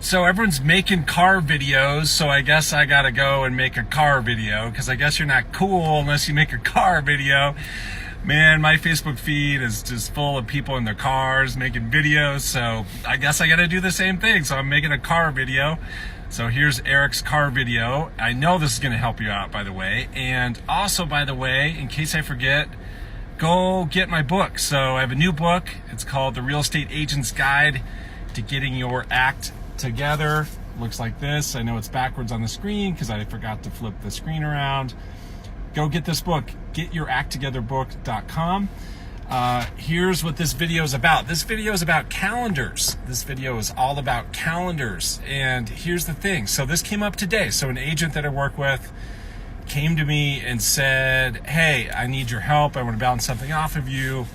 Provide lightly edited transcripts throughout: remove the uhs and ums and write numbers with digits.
So everyone's making car videos, so I guess I gotta go and make a car video, because I guess you're not cool unless you make a car video. Man, my Facebook feed is just full of people in their cars making videos, so I guess I gotta do the same thing. So I'm making a car video. So here's Eric's car video. I know this is gonna help you out, by the way. And also, by the way, in case I forget, go get my book. So I have a new book. It's called The Real Estate Agent's Guide to Getting Your Act Together. Looks like this. I know it's backwards on the screen because I forgot to flip the screen around. Go get this book, getyouracttogetherbook.com. Here's what this video is about. This video is about calendars. This video is all about calendars. And here's the thing. So this came up today. So an agent that I work with came to me and said, hey, I need your help. I want to bounce something off of you.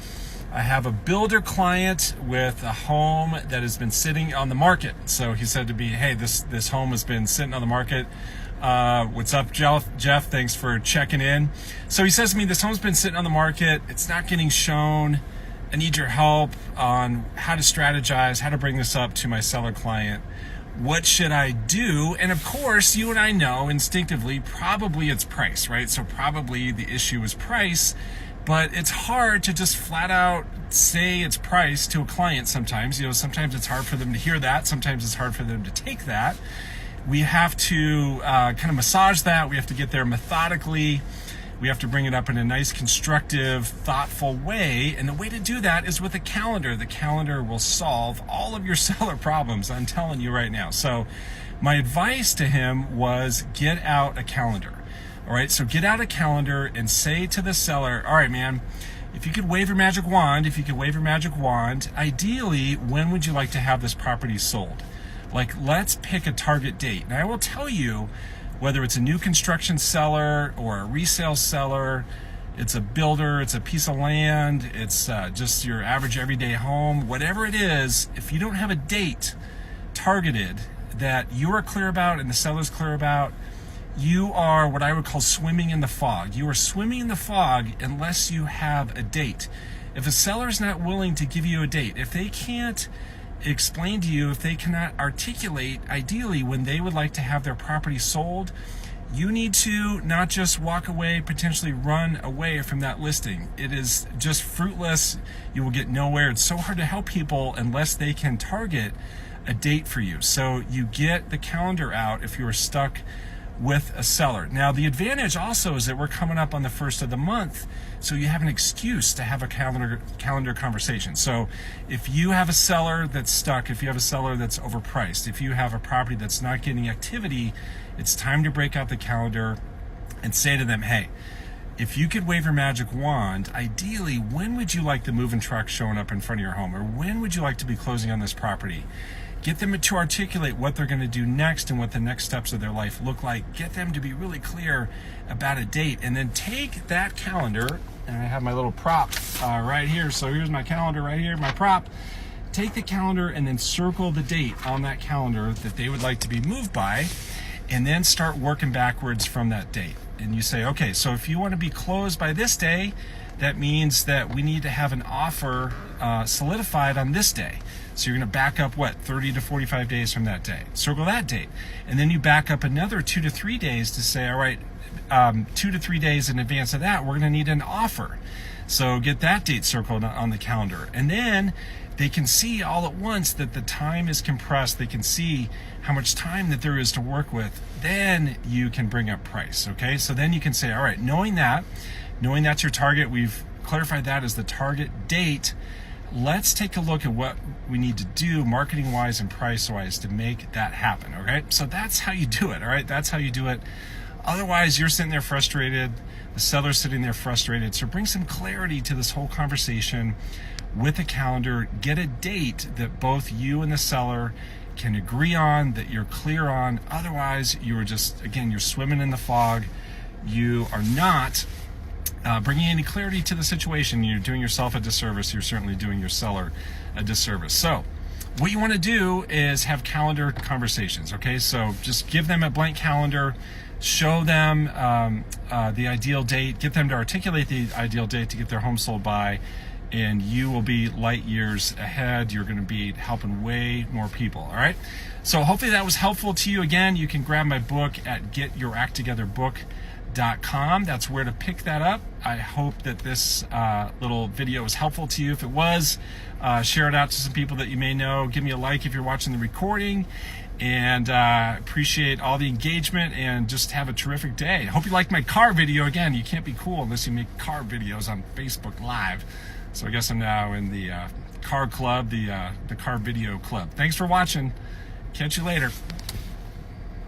I have a builder client with a home that has been sitting on the market. So he said to me, hey, this home has been sitting on the market. What's up, Jeff? Thanks for checking in. So he says to me, this home's been sitting on the market. It's not getting shown. I need your help on how to strategize, how to bring this up to my seller client. What should I do? And of course, you and I know instinctively, probably it's price, right? So probably the issue is price. But it's hard to just flat out say it's price to a client sometimes. You know, sometimes it's hard for them to hear that. Sometimes it's hard for them to take that. We have to kind of massage that. We have to get there methodically. We have to bring it up in a nice, constructive, thoughtful way. And the way to do that is with a calendar. The calendar will solve all of your seller problems, I'm telling you right now. So my advice to him was get out a calendar. All right, so get out a calendar and say to the seller, all right, man, if you could wave your magic wand, ideally, when would you like to have this property sold? Like, let's pick a target date. And I will tell you, whether it's a new construction seller or a resale seller, it's a builder, it's a piece of land, it's just your average everyday home, whatever it is, if you don't have a date targeted that you are clear about and the seller's clear about, you are what I would call swimming in the fog. You are swimming in the fog unless you have a date. If a seller is not willing to give you a date, if they can't explain to you, if they cannot articulate ideally when they would like to have their property sold, you need to not just walk away, potentially run away from that listing. It is just fruitless. You will get nowhere. It's so hard to help people unless they can target a date for you. So you get the calendar out if you are stuck with a seller. Now, the advantage also is that we're coming up on the first of the month, so you have an excuse to have a calendar conversation. So if you have a seller that's stuck, if you have a seller that's overpriced, if you have a property that's not getting activity, it's time to break out the calendar and say to them, hey, if you could wave your magic wand, ideally, when would you like the moving truck showing up in front of your home? Or when would you like to be closing on this property? Get them to articulate what they're going to do next and what the next steps of their life look like. Get them to be really clear about a date. And then take that calendar, and I have my little prop right here. So here's my calendar right here, my prop. Take the calendar and then circle the date on that calendar that they would like to be moved by, and then start working backwards from that date. And you say, okay, so if you want to be closed by this day, that means that we need to have an offer solidified on this day. So you're going to back up, 30 to 45 days from that day. Circle that date. And then you back up another 2 to 3 days to say, all right, 2 to 3 days in advance of that, we're going to need an offer. So get that date circled on the calendar. And then they can see all at once that the time is compressed. They can see how much time that there is to work with. Then you can bring up price, okay? So then you can say, all right, knowing that's your target, we've clarified that as the target date, let's take a look at what we need to do marketing-wise and price-wise to make that happen, okay? So that's how you do it, all right? That's how you do it. Otherwise, you're sitting there frustrated, the seller's sitting there frustrated. So bring some clarity to this whole conversation with a calendar. Get a date that both you and the seller can agree on, that you're clear on. Otherwise, you are just, again, you're swimming in the fog. You are not bringing any clarity to the situation. You're doing yourself a disservice. You're certainly doing your seller a disservice. So what you want to do is have calendar conversations, okay? So just give them a blank calendar, show them the ideal date, get them to articulate the ideal date to get their home sold by, and you will be light years ahead. You're going to be helping way more people. All right. So hopefully that was helpful to you. Again, you can grab my book at getyouracttogetherbook.com. That's where to pick that up. I hope that this little video was helpful to you. If it was, share it out to some people that you may know. Give me a like if you're watching the recording, and appreciate all the engagement, and just have a terrific day. I hope you liked my car video. Again, you can't be cool unless you make car videos on Facebook Live. So I guess I'm now in the car club, the car video club. Thanks for watching. Catch you later.